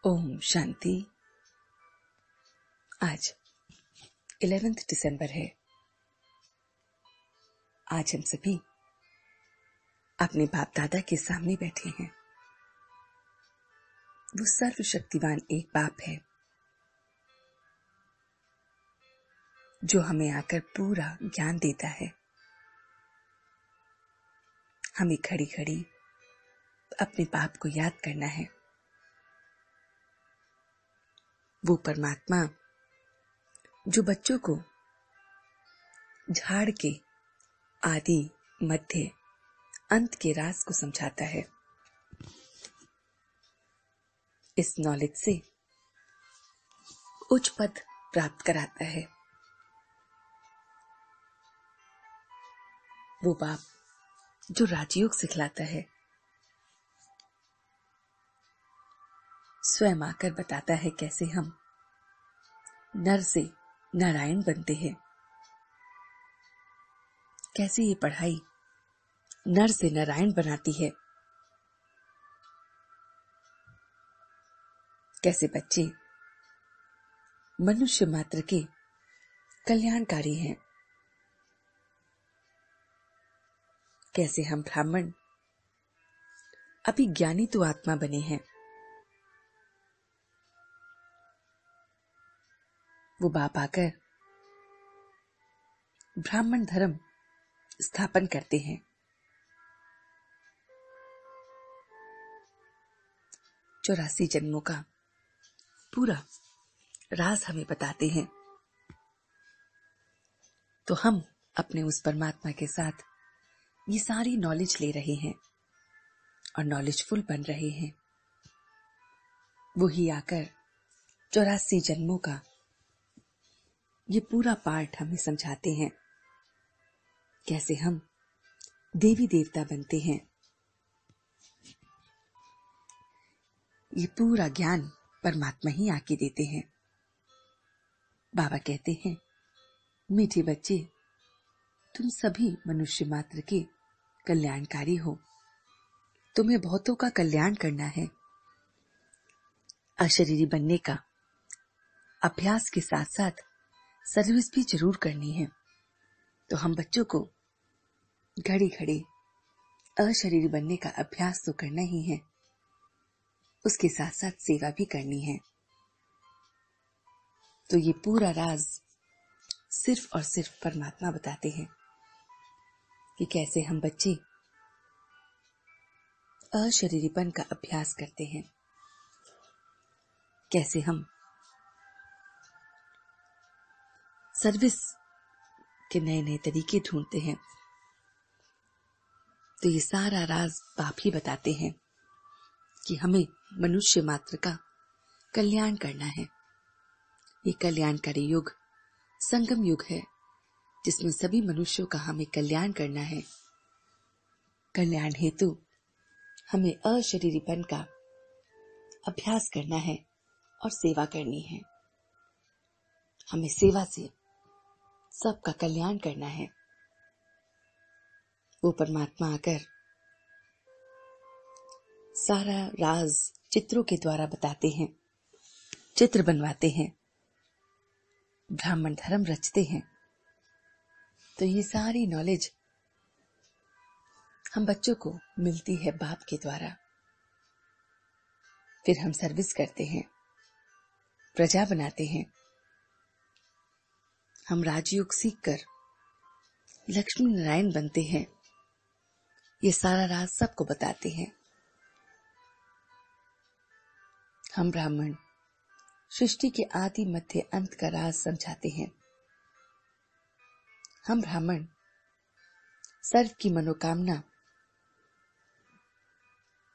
ओम शांति। आज 11 दिसंबर है। आज हम सभी अपने बाप दादा के सामने बैठे हैं। वो सर्वशक्तिवान एक बाप है जो हमें आकर पूरा ज्ञान देता है। हमें खड़ी खड़ी अपने बाप को याद करना है। वो परमात्मा जो बच्चों को झाड़ के आदि मध्य अंत के राज को समझाता है। इस नॉलेज से उच्च पद प्राप्त कराता है। वो बाप जो राजयोग सिखलाता है, स्वयं आकर बताता है कैसे हम नर से नारायण बनते हैं, कैसे ये पढ़ाई नर से नारायण बनाती है, कैसे बच्चे मनुष्य मात्र के कल्याणकारी हैं, कैसे हम ब्राह्मण अभी ज्ञानी तो आत्मा बने हैं। वो बाप आकर ब्राह्मण धर्म स्थापन करते हैं। 84 जन्मों का पूरा राज हमें बताते हैं। तो हम अपने उस परमात्मा के साथ ये सारी नॉलेज ले रहे हैं और नॉलेजफुल बन रहे हैं। वो ही आकर 84 जन्मों का ये पूरा पाठ हमें समझाते हैं, कैसे हम देवी देवता बनते हैं। ये पूरा ज्ञान परमात्मा ही आके देते हैं। बाबा कहते हैं, मीठे बच्चे, तुम सभी मनुष्य मात्र के कल्याणकारी हो। तुम्हें बहुतों का कल्याण करना है। अशरीरी बनने का अभ्यास के साथ साथ सर्विस भी जरूर करनी है। तो हम बच्चों को घड़ी घड़ी अशरीरी बनने का अभ्यास तो करना ही है, उसके साथ साथ सेवा भी करनी है। तो ये पूरा राज सिर्फ और सिर्फ परमात्मा बताते हैं कि कैसे हम बच्चे अशरीरीपन का अभ्यास करते हैं, कैसे हम सर्विस के नए नए तरीके ढूंढते हैं। तो ये सारा राज बाप ही बताते हैं कि हमें मनुष्य मात्र का कल्याण करना है। ये कल्याणकारी युग संगम युग है, जिसमें सभी मनुष्यों का हमें कल्याण करना है। कल्याण हेतु हमें अशरीरीपन का अभ्यास करना है और सेवा करनी है। हमें सेवा से सबका कल्याण करना है। वो परमात्मा आकर सारा राज चित्रों के द्वारा बताते हैं, चित्र बनवाते हैं, ब्राह्मण धर्म रचते हैं। तो ये सारी नॉलेज हम बच्चों को मिलती है बाप के द्वारा। फिर हम सर्विस करते हैं, प्रजा बनाते हैं। हम राजयोग सीखकर लक्ष्मी नारायण बनते हैं। ये सारा राज सबको बताते हैं। हम ब्राह्मण सृष्टि के आदि मध्य अंत का राज समझाते हैं। हम ब्राह्मण सर्व की मनोकामना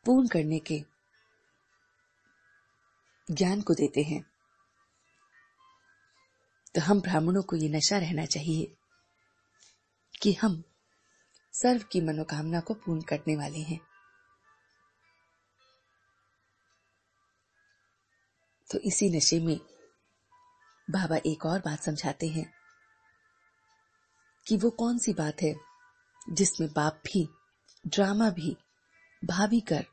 पूर्ण करने के ज्ञान को देते हैं। तो हम ब्राह्मणों को ये नशा रहना चाहिए कि हम सर्व की मनोकामना को पूर्ण करने वाले हैं। तो इसी नशे में बाबा एक और बात समझाते हैं कि वो कौन सी बात है जिसमें बाप भी ड्रामा भी भाभी कर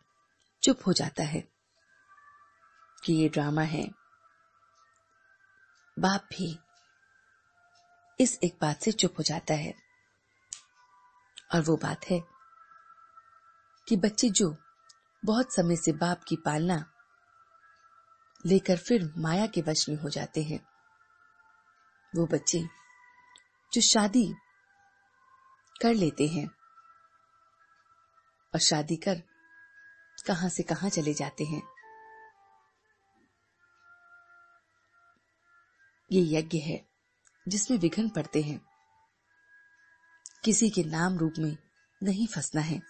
चुप हो जाता है। कि ये ड्रामा है, बाप भी इस एक बात से चुप हो जाता है, और वो बात है कि बच्चे जो बहुत समय से बाप की पालना लेकर फिर माया के वश में हो जाते हैं, वो बच्चे जो शादी कर लेते हैं और शादी कर कहां से कहां चले जाते हैं। ये यज्ञ है जिसमें विघ्न पड़ते हैं। किसी के नाम रूप में नहीं फंसना है।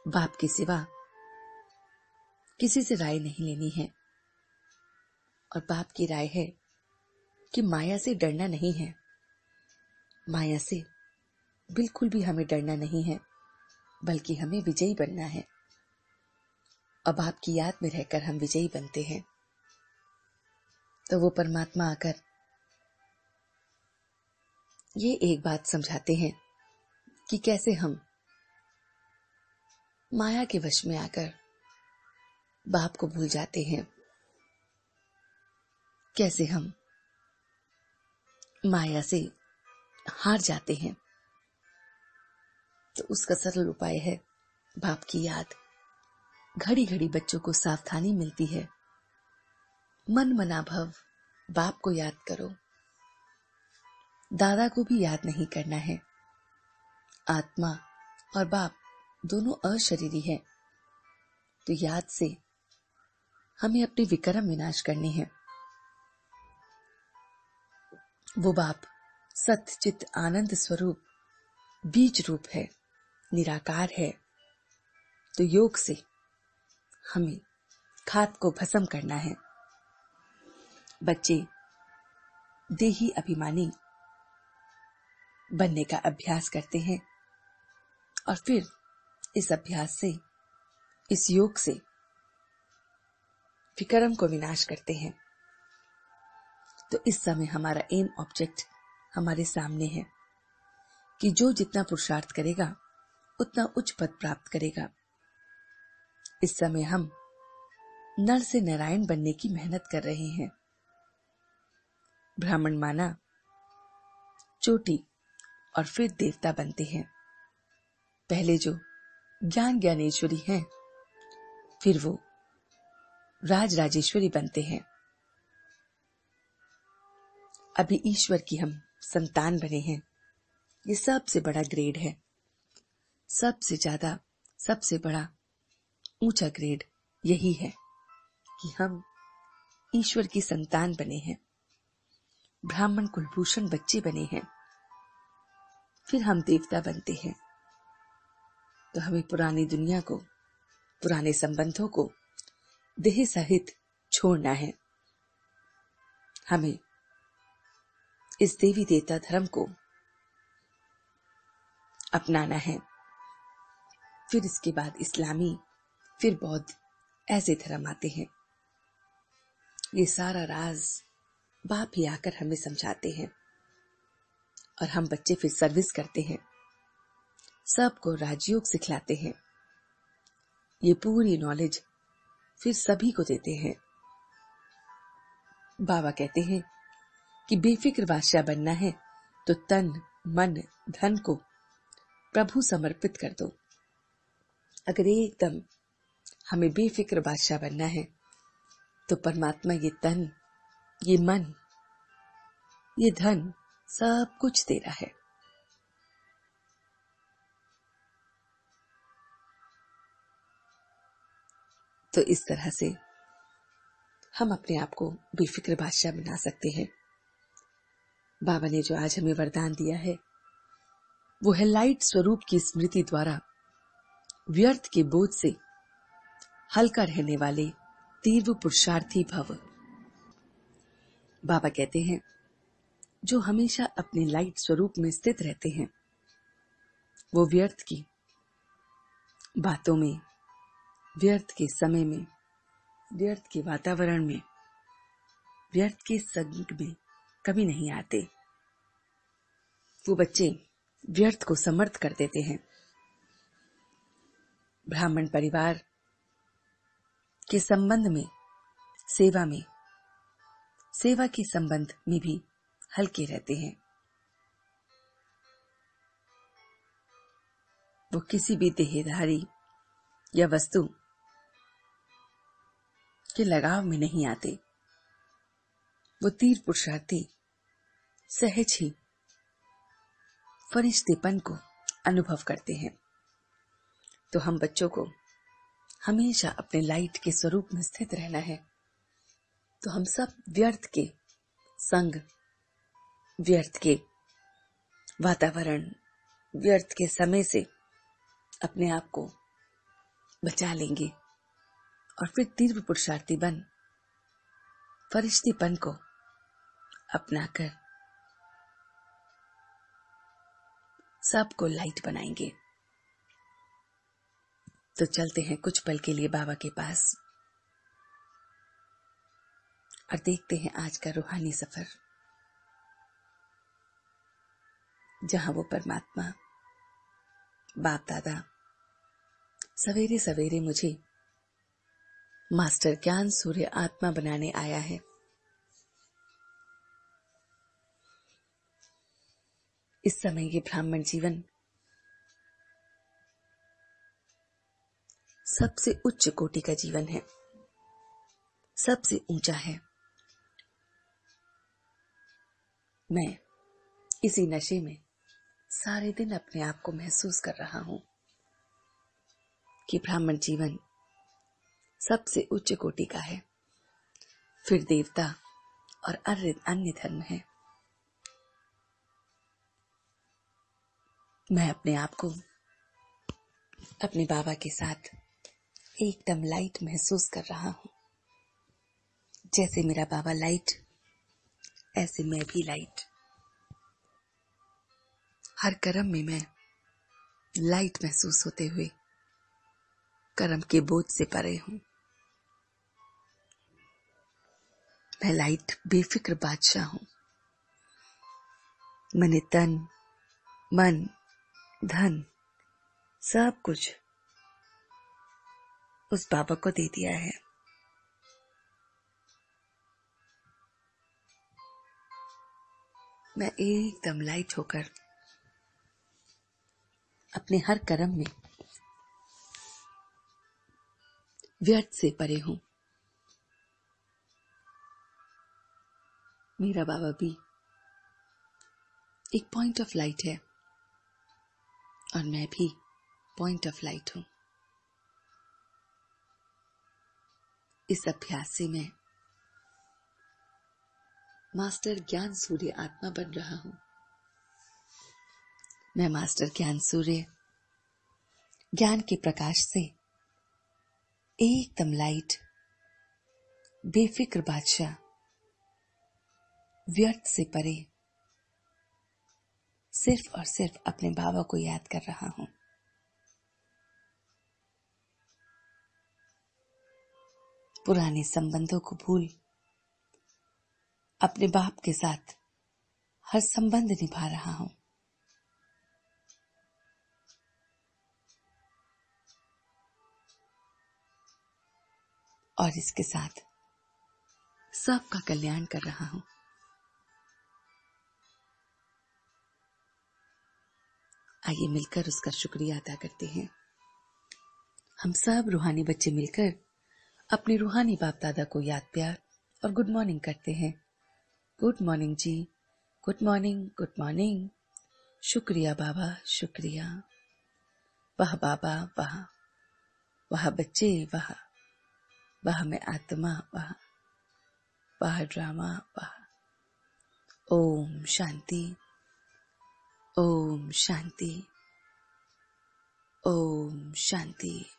बाप के सिवा किसी से राय नहीं लेनी है, और बाप की राय है कि माया से डरना नहीं है। माया से बिल्कुल भी हमें डरना नहीं है, बल्कि हमें विजयी बनना है। और बाप की याद में रहकर हम विजयी बनते हैं, तो वो परमात्मा आकर ये एक बात समझाते हैं कि कैसे हम माया के वश में आकर बाप को भूल जाते हैं, कैसे हम माया से हार जाते हैं। तो उसका सरल उपाय है बाप की याद। घड़ी घड़ी बच्चों को सावधानी मिलती है। मन मना भव बाप को याद करो। दादा को भी याद नहीं करना है। आत्मा और बाप दोनों अशरीरी है, तो याद से हमें अपने विक्रम विनाश करने हैं। वो बाप सत्य चित आनंद स्वरूप बीज रूप है, निराकार है। तो योग से हमें खाद को भस्म करना है। बच्चे देही अभिमानी बनने का अभ्यास करते हैं, और फिर इस अभ्यास से, इस योग से विक्रम को विनाश करते हैं। तो इस समय हमारा एम ऑब्जेक्ट हमारे सामने है कि जो जितना पुरुषार्थ करेगा उतना उच्च पद प्राप्त करेगा। इस समय हम नर से नारायण बनने की मेहनत कर रहे हैं। ब्राह्मण माना चोटी और फिर देवता बनते हैं। पहले जो ज्ञान ज्ञानेश्वरी हैं, फिर वो राज राजेश्वरी बनते हैं। अभी ईश्वर की हम संतान बने हैं। ये सबसे बड़ा ग्रेड है। सबसे ज्यादा, सबसे बड़ा ऊंचा ग्रेड यही है कि हम ईश्वर की संतान बने हैं, ब्राह्मण कुलभूषण बच्चे बने हैं। फिर हम देवता बनते हैं। तो हमें पुरानी दुनिया को, पुराने संबंधों को देह सहित छोड़ना है। हमें इस देवी देवता धर्म को अपनाना है। फिर इसके बाद इस्लामी, फिर बौद्ध, ऐसे धर्म आते हैं। ये सारा राज बाप ही आकर हमें समझाते हैं, और हम बच्चे फिर सर्विस करते हैं, सबको राजयोग सिखलाते हैं। ये पूरी नॉलेज फिर सभी को देते हैं। बाबा कहते हैं कि बेफिक्र बादशाह बनना है तो तन, मन, धन को प्रभु समर्पित कर दो। अगर एकदम हमें बेफिक्र बादशाह बनना है तो परमात्मा ये तन, ये मन, ये धन सब कुछ दे रहा है। तो इस तरह से हम अपने आप को बेफिक्र बादशाह बना सकते हैं। बाबा ने जो आज हमें वरदान दिया है वो है लाइट स्वरूप की स्मृति द्वारा व्यर्थ के बोझ से हल्का रहने वाले तीव्र पुरुषार्थी भव। बाबा कहते हैं जो हमेशा अपने लाइट स्वरूप में स्थित रहते हैं वो व्यर्थ की बातों में, व्यर्थ के समय में, व्यर्थ के वातावरण में, व्यर्थ के संग में कभी नहीं आते। वो बच्चे व्यर्थ को समर्थ कर देते हैं। ब्राह्मण परिवार के संबंध में सेवा में, सेवा के संबंध में भी हल्के रहते हैं। वो किसी भी देहधारी या वस्तु के लगाव में नहीं आते। वो तीर पुरुषार्थी सहज ही फरिश्तेपन को अनुभव करते हैं। तो हम बच्चों को हमेशा अपने लाइट के स्वरूप में स्थित रहना है। तो हम सब व्यर्थ के संग, व्यर्थ के वातावरण, व्यर्थ के समय से अपने आप को बचा लेंगे और फिर तीव्र पुरुषार्थी बन फरिश्तेपन को अपनाकर सबको लाइट बनाएंगे। तो चलते हैं कुछ पल के लिए बाबा के पास और देखते हैं आज का रूहानी सफर, जहां वो परमात्मा बाप दादा सवेरे सवेरे मुझे मास्टर ज्ञान सूर्य आत्मा बनाने आया है। इस समय ये ब्राह्मण जीवन सबसे उच्च कोटि का जीवन है, सबसे ऊंचा है। मैं इसी नशे में सारे दिन अपने आप को महसूस कर रहा हूं कि ब्राह्मण जीवन सबसे उच्च कोटि का है, फिर देवता और अन्य धर्म है। मैं अपने आप को अपने बाबा के साथ एकदम लाइट महसूस कर रहा हूं। जैसे मेरा बाबा लाइट, ऐसे मैं भी लाइट। हर कर्म में मैं लाइट महसूस होते हुए कर्म के बोझ से परे हूं। मैं लाइट बेफिक्र बादशाह हूं। मैंने तन, मन, धन सब कुछ उस बाबा को दे दिया है। मैं एकदम लाइट होकर अपने हर कर्म में व्यर्थ से परे हूं। मेरा बाबा भी एक पॉइंट ऑफ लाइट है और मैं भी पॉइंट ऑफ लाइट हूं। इस अभ्यास से मैं मास्टर ज्ञान सूर्य आत्मा बन रहा हूं। मैं मास्टर ज्ञान सूर्य, ज्ञान के प्रकाश से एकदम लाइट, बेफिक्र बादशाह, व्यर्थ से परे सिर्फ और सिर्फ अपने बाबा को याद कर रहा हूं। पुराने संबंधों को भूल अपने बाप के साथ हर संबंध निभा रहा हूं। और इसके साथ सबका कल्याण कर रहा हूं। आइए मिलकर उसका शुक्रिया अदा करते हैं। हम सब रूहानी बच्चे मिलकर अपने रूहानी बाप दादा को याद, प्यार और गुड मॉर्निंग करते हैं। गुड मॉर्निंग जी, गुड मॉर्निंग, गुड मॉर्निंग। शुक्रिया बाबा, शुक्रिया। वाह बाबा, वाह। वाह बच्चे, वाह। वाह मैं आत्मा, वाह। वाह ड्रामा, वाह। ओम शांति, ओम शांति, ओम शांति।